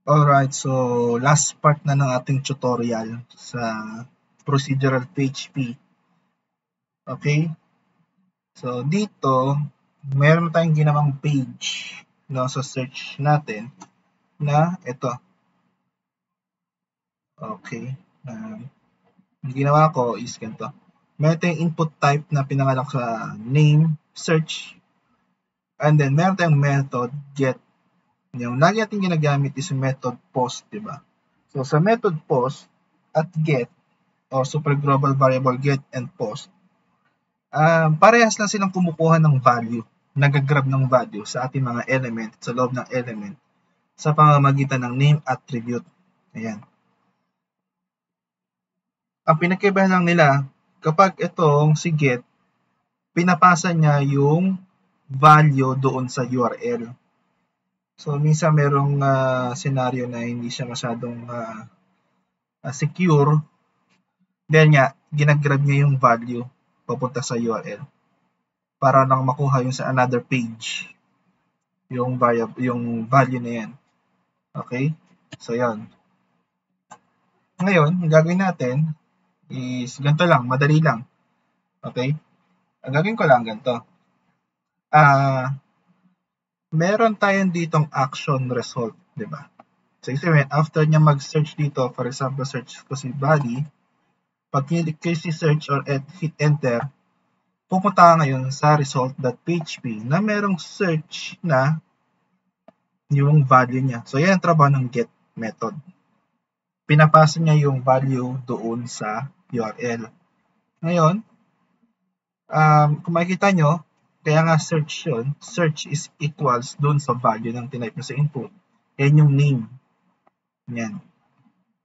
Alright, so last part na ng ating tutorial sa procedural PHP. Okay? So dito, meron tayong ginawang page no, sa search natin na ito. Okay. Ang ginawa ko is ganito. Meron tayong input type na pinangalan sa name, search, and then meron tayong method, get. Yung lagi natin ginagamit is yung method post, di ba? So sa method post at get, or super global variable get and post, parehas lang silang kumukuha ng value, nag-grab ng value sa ating mga element, sa loob ng element, sa pamamagitan ng name attribute. Ayan. Ang pinagkaibahan lang nila, kapag itong si get, pinapasa niya yung value doon sa URL. So, minsan merong scenario na hindi siya masyadong secure. Then nga, ginagrab niya yung value papunta sa URL para lang makuha yung sa another page yung value na yan. Okay? So, yan. Ngayon, ang gagawin natin is ganito lang, madali lang. Okay? Ang gagawin ko lang ganito. Meron tayong ditong action result, di ba? So, isipin, after niya mag-search dito, for example, search ko si body, pag click ko si search or hit enter, pupunta ka ngayon sa result.php na merong search na yung value niya. So, yan ang trabaho ng get method. Pinapasa niya yung value doon sa URL. Ngayon, kung makikita nyo, kaya nga search yun, search is equals doon sa value ng tinype nyo sa input. Yan yung name. Yan.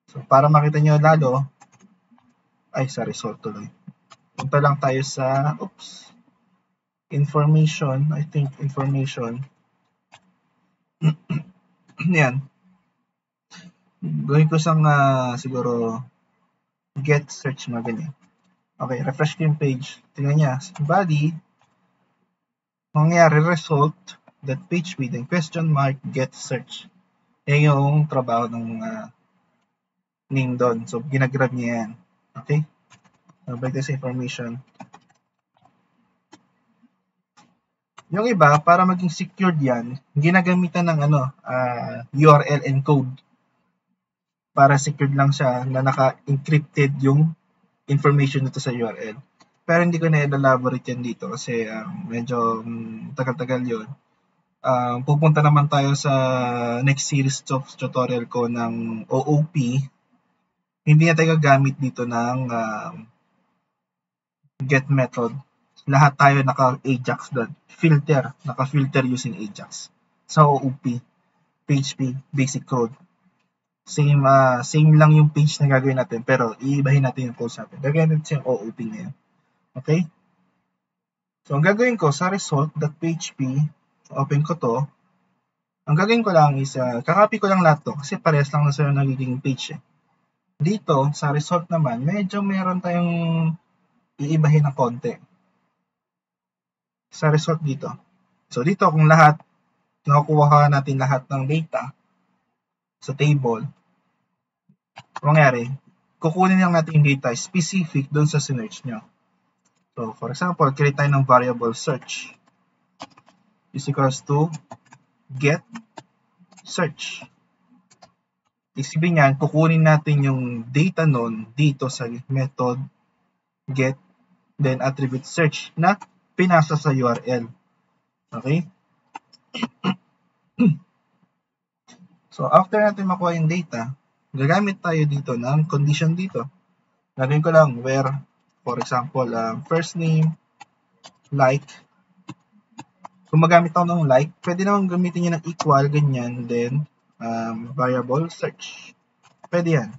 So, para makita nyo lalo, sa result tuloy. Punta lang tayo sa, information, I think information. Yan. Gawin ko sang siguro get search mga ganyan. Okay, refresh ko yung page. Tingnan niya, body, mangyayari result.php, then question mark get search. Yan yung trabaho ng name doon. So, ginagrab niya yan. Okay? So, balik tayo sa information. Yung iba, para maging secured yan, ginagamitan ng URL encode. Para secured lang siya na naka-encrypted yung information nito sa URL. Pero hindi ko na elaborate yan dito kasi medyo tagal-tagal yun. Pupunta naman tayo sa next series of tutorial ko ng OOP. Hindi na tayo gagamit dito ng get method. Lahat tayo naka-Ajax doon. Naka-filter using Ajax. Sa OOP, PHP, basic code. Same lang yung page na gagawin natin, pero iibahin natin yung code natin. Gagawin natin yung OOP ngayon. Okay? So, ang gagawin ko sa result.php, open ko to. Ang gagawin ko lang is, kakopy ko lang lahat to kasi parehas lang na sa nagiging page. Dito, sa result naman, medyo meron tayong iibahin ng konti. Sa result dito. So, dito kung lahat, nakukuha natin lahat ng data sa table, mangyari, kukunin lang natin yung data specific doon sa sinearch nyo. So, for example, create tayo ng variable search is equals to get search. Isipin niyan, kukunin natin yung data nun dito sa method get, then attribute search na pinasa sa URL. Okay? So, after natin makuha yung data, gagamit tayo dito ng condition dito. Gagawin ko lang where, for example, first name, like. Kung magamit ako ng like, pwede naman gamitin nyo ng equal, ganyan, then variable search. Pwede yan.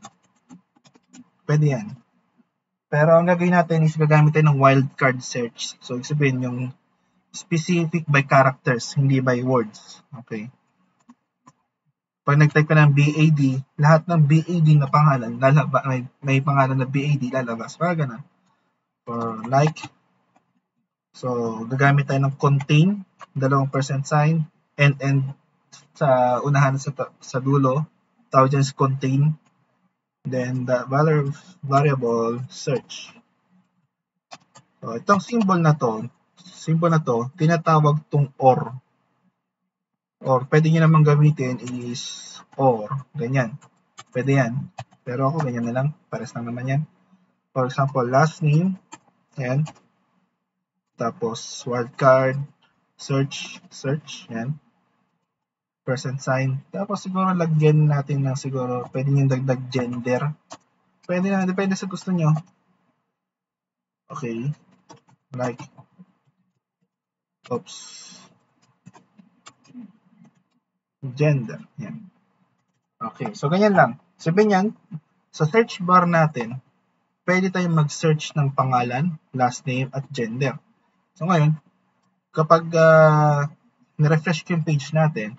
Pwede yan. Pero ang gagawin natin is gagamit tayo ng wildcard search. So, ibig sabihin yung specific by characters, hindi by words. Okay. Pag nag-type ka ng BAD, lahat ng BAD na pangalan, may pangalan na BAD, lalabas. Para ganun. For like. So, gagamit tayo ng contain, 2% sign, and sa unahan sa dulo. tawag dyan is contain, then the variable search. So, itong symbol na to, tinatawag tong or. Or, pwede nyo naman gamitin is or, ganyan. Pwede yan. Pero ako, ganyan na lang. Pares lang naman yan. For example, last name, yan. Tapos, wildcard, search, yan. Percent sign. Tapos, siguro lagyan natin ng siguro, pwede nyo dagdag gender. Pwede na, depende sa gusto nyo. Okay. Like, oops. Gender. Yan. Okay. So, ganyan lang. Sabihin yan, sa search bar natin, pwede tayong mag-search ng pangalan, last name, at gender. So, ngayon, kapag nirefresh ko yung page natin,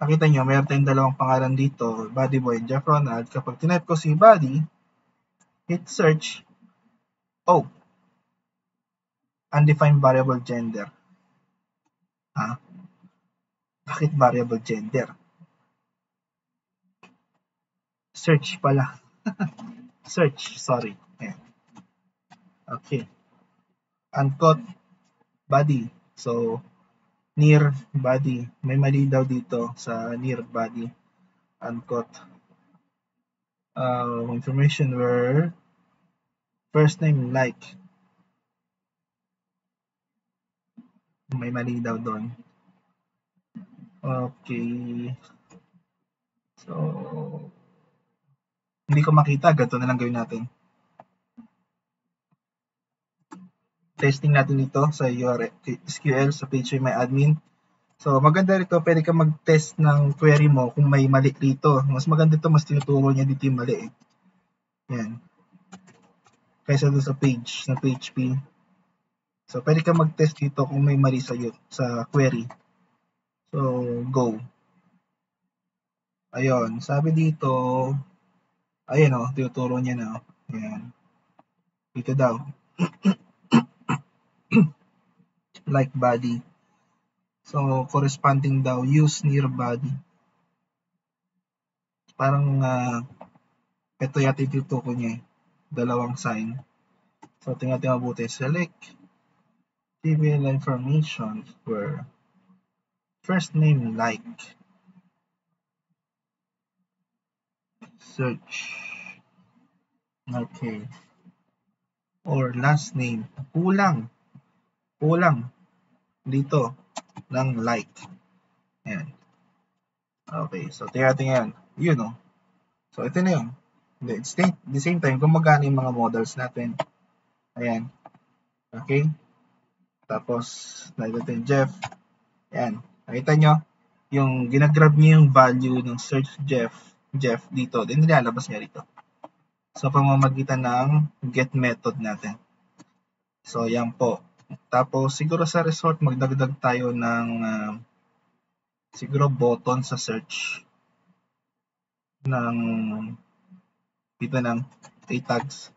nakita nyo, mayroon tayong dalawang pangalan dito, Buddy Boy and Jeff Ronald. Kapag tinype ko si Buddy, hit search, oh, undefined variable gender. Bakit variable gender? Search pala. Search, sorry. Ayan. Okay. Unquote, body. So, near body. May mali daw dito sa near body. Unquote. Information where first name like. May mali daw doon. Okay. So, hindi ko makita. Ganito na lang gawin natin. Testing natin ito sa SQL sa PageMyAdmin. So, maganda rito. Pwede ka mag-test ng query mo kung may mali rito. Mas maganda ito. Mas tinuturo niya dito yung mali. Yan. Kaysa doon sa page, na PHP. So, pwede ka mag-test dito kung may mali sa query. So, go. Ayun. Sabi dito, ayun o, tinuturo niya na. Ayan. Dito daw. Like body. So, corresponding daw, use near body. Parang, ito yata itutuko niya eh. Dalawang sign. So, tingnan natin mabuti. Select trivial information for first name like. Search. Okay. Or last name. Kulang dito ng like. Ayan. Okay. So, tingnan natin yan. Yun o. So, ito na yun. At the same time, gumagana yung mga models natin. Ayan. Okay. Tapos, nakita yung Jeff. Ayan. Nakita nyo, yung ginagrab niya yung value ng search Jeff dito. Then, nilalabas niya rito. So, pamamagitan ng get method natin. So, yan po. Tapos, siguro sa resort, magdagdag tayo ng siguro button sa search ng dito ng a tags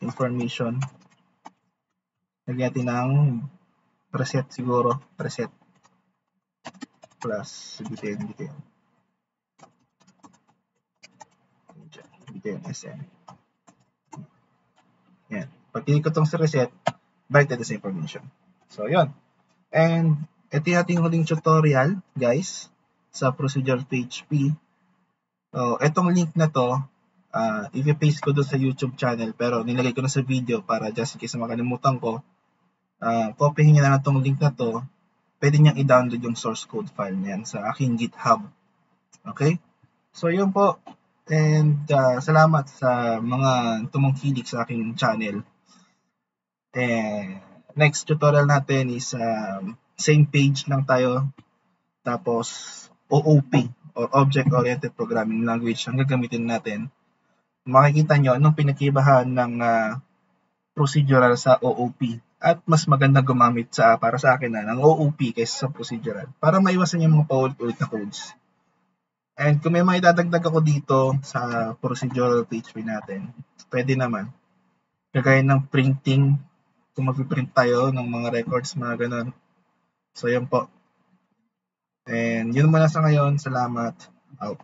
information. Lagyan natin ng preset siguro. Preset plus dito yung SM. Yan. Pag click ko itong sa reset, balik tayo sa information. So, yun. And, ito yung ating huling tutorial, guys, sa procedural PHP. So, itong link na to, i-paste ko doon sa YouTube channel, pero nilagay ko na sa video para just in case makalimutan ko, copyhin nyo na itong link na to, pwede niyang i-download yung source code file niyan sa aking GitHub. Okay? So, yun po. And salamat sa mga tumungkilik sa aking channel. And next tutorial natin is same page lang tayo. Tapos OOP or Object Oriented Programming Language ang gagamitin natin. Makikita nyo anong pinagkaibahan ng procedural sa OOP. At mas maganda gumamit para sa akin ng OOP kaysa sa procedural. Para maiwasan yung mga paulit-ulit na codes. And kung may mga idadagdag ako dito sa procedural PHP natin, pwede naman. Kagaya ng printing, kung mag-print tayo ng mga records, mga ganun. So, yan po. And yun muna sa ngayon. Salamat. Out.